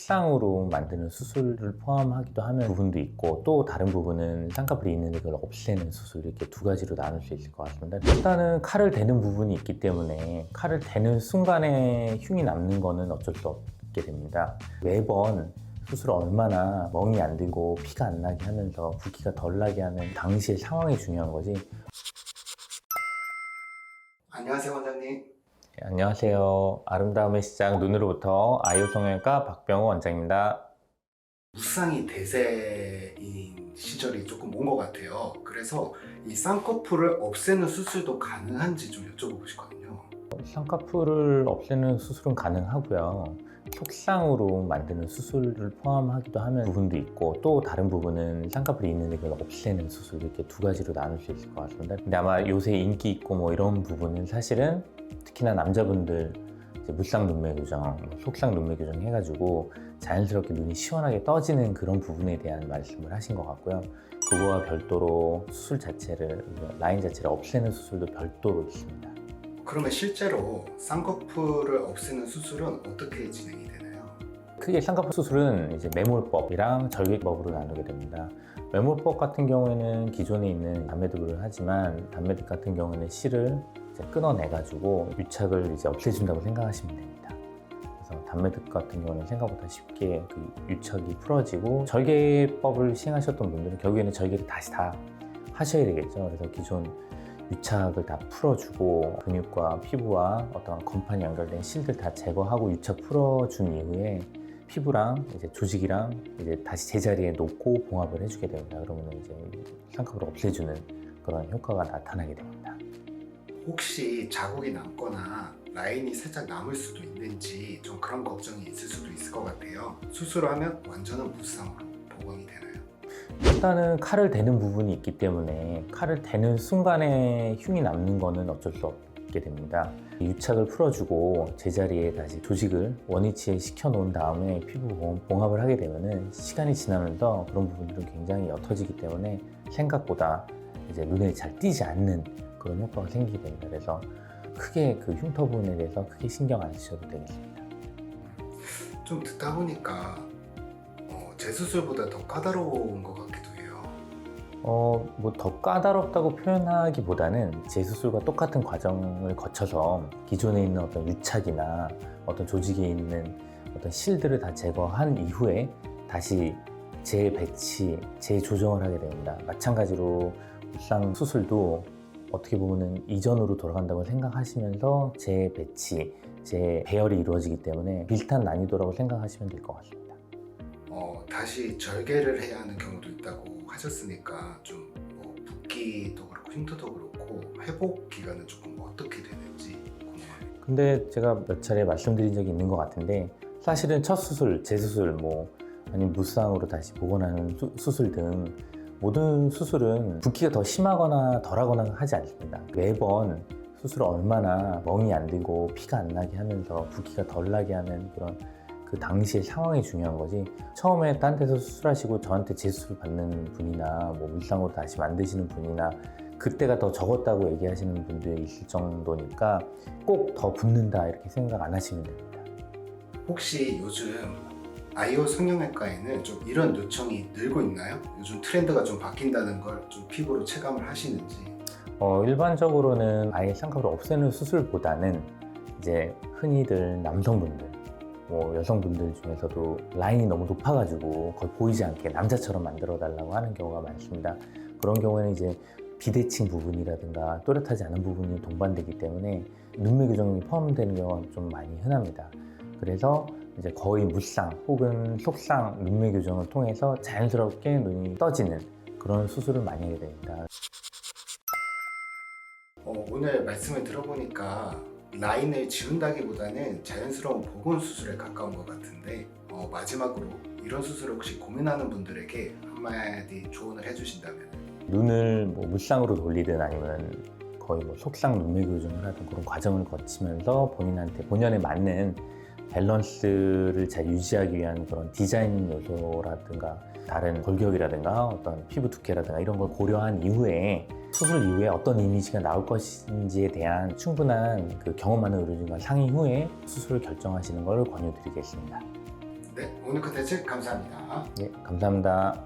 속쌍으로 만드는 수술을 포함하기도 하는 부분도 있고, 또 다른 부분은 쌍꺼풀이 있는데 그걸 없애는 수술, 이렇게 두 가지로 나눌 수 있을 것 같습니다. 일단은 칼을 대는 부분이 있기 때문에 칼을 대는 순간에 흉이 남는 거는 어쩔 수 없게 됩니다. 매번 수술을 얼마나 멍이 안 들고 피가 안 나게 하면서 붓기가 덜 나게 하는 당시의 상황이 중요한 거지. 안녕하세요, 원장님. 네, 안녕하세요. 아름다움의 시작 눈으로부터 아이오 성형외과 박병호 원장입니다. 무쌍이 대세인 시절이 조금 온 것 같아요. 그래서 이 쌍꺼풀을 없애는 수술도 가능한지 좀 여쭤보고 싶거든요. 쌍꺼풀을 없애는 수술은 가능하고요. 속쌍으로 만드는 수술을 포함하기도 하는 부분도 있고, 또 다른 부분은 쌍꺼풀이 있는데 그걸 없애는 수술, 이렇게 두 가지로 나눌 수 있을 것 같습니다. 근데 아마 요새 인기 있고 뭐 이런 부분은 사실은 특히나 남자분들 이제 무쌍 눈매 교정, 속쌍 눈매 교정 해가지고 자연스럽게 눈이 시원하게 떠지는 그런 부분에 대한 말씀을 하신 것 같고요. 그거와 별도로 수술 자체를, 라인 자체를 없애는 수술도 별도로 있습니다. 그러면 실제로 쌍꺼풀을 없애는 수술은 어떻게 진행이 되나요? 크게 쌍꺼풀 수술은 이제 매몰법이랑 절개법으로 나누게 됩니다. 매몰법 같은 경우에는 기존에 있는 단매듭을 하지만, 단매듭 같은 경우에는 실을 이제 끊어내가지고 유착을 이제 없애준다고 생각하시면 됩니다. 그래서 단매듭 같은 경우는 생각보다 쉽게 그 유착이 풀어지고, 절개법을 시행하셨던 분들은 결국에는 절개를 다시 다 하셔야 되겠죠. 그래서 기존 유착을 다 풀어주고 근육과 피부와 어떤 건판이 연결된 실들 다 제거하고 유착 풀어준 이후에 피부랑 이제 조직이랑 이제 다시 제자리에 놓고 봉합을 해주게 됩니다. 그러면 이제 쌍꺼풀을 없애주는 그런 효과가 나타나게 됩니다. 혹시 자국이 남거나 라인이 살짝 남을 수도 있는지 좀 그런 걱정이 있을 수도 있을 것 같아요. 수술을 하면 완전한 무쌍으로 복원이 되나요? 일단은 칼을 대는 부분이 있기 때문에 칼을 대는 순간에 흉이 남는 거는 어쩔 수 없게 됩니다. 유착을 풀어주고 제자리에 다시 조직을 원위치에 시켜놓은 다음에 피부 봉합을 하게 되면은 시간이 지나면서 그런 부분들은 굉장히 옅어지기 때문에 생각보다 이제 눈에 잘 띄지 않는 그런 효과가 생기게 됩니다. 그래서 크게 그 흉터 부분에 대해서 크게 신경 안 쓰셔도 되겠습니다. 좀 듣다 보니까 재수술보다 더 까다로운 것 같기도 해요. 뭐 더 까다롭다고 표현하기보다는 재수술과 똑같은 과정을 거쳐서 기존에 있는 어떤 유착이나 어떤 조직에 있는 어떤 실들을 다 제거한 이후에 다시 재배치, 재조정을 하게 됩니다. 마찬가지로 무쌍 수술도 어떻게 보면은 이전으로 돌아간다고 생각하시면서 재배치, 재배열이 이루어지기 때문에 비슷한 난이도라고 생각하시면 될 것 같습니다. 다시 절개를 해야 하는 경우도 있다고 하셨으니까 좀 붓기도 그렇고 흉터도 그렇고 회복 기간은 조금 어떻게 되는지 궁금합니다. 근데 제가 몇 차례 말씀드린 적이 있는 것 같은데, 사실은 첫 수술, 재수술, 아니면 무쌍으로 다시 복원하는 수술 등 모든 수술은 붓기가 더 심하거나 덜하거나 하지 않습니다. 매번 수술을 얼마나 멍이 안 들고 피가 안 나게 하면서 붓기가 덜 나게 하는 그런 그 당시의 상황이 중요한 거지, 처음에 딴 데서 수술하시고 저한테 재수술 받는 분이나 무쌍으로 다시 만드시는 분이나 그때가 더 적었다고 얘기하시는 분들이 있을 정도니까 꼭 더 붓는다 이렇게 생각 안 하시면 됩니다. 혹시 요즘 아이오 성형외과에는 좀 이런 요청이 늘고 있나요? 요즘 트렌드가 좀 바뀐다는 걸 좀 피부로 체감을 하시는지. 일반적으로는 아예 쌍꺼풀을 없애는 수술보다는 이제 흔히들 남성분들, 여성분들 중에서도 라인이 너무 높아가지고 거의 보이지 않게 남자처럼 만들어 달라고 하는 경우가 많습니다. 그런 경우에는 이제 비대칭 부분이라든가 또렷하지 않은 부분이 동반되기 때문에 눈매 교정이 포함되는 경우가 좀 많이 흔합니다. 그래서 이제 거의 무쌍 혹은 속쌍 눈매 교정을 통해서 자연스럽게 눈이 떠지는 그런 수술을 많이 하게 됩니다. 오늘 말씀을 들어보니까 라인을 지운다기보다는 자연스러운 복원 수술에 가까운 것 같은데, 마지막으로 이런 수술을 혹시 고민하는 분들에게 한마디 조언을 해주신다면? 눈을 무쌍으로 돌리든 아니면 거의 속쌍 눈매 교정을 하든 그런 과정을 거치면서 본연에 맞는 밸런스를 잘 유지하기 위한 그런 디자인 요소라든가 다른 골격이라든가 어떤 피부 두께라든가 이런 걸 고려한 이후에 수술 이후에 어떤 이미지가 나올 것인지에 대한 충분한 그 경험 많은 의료진과 상의 후에 수술을 결정하시는 걸 권유드리겠습니다. 네, 오늘 컨텐츠 감사합니다. 예, 감사합니다.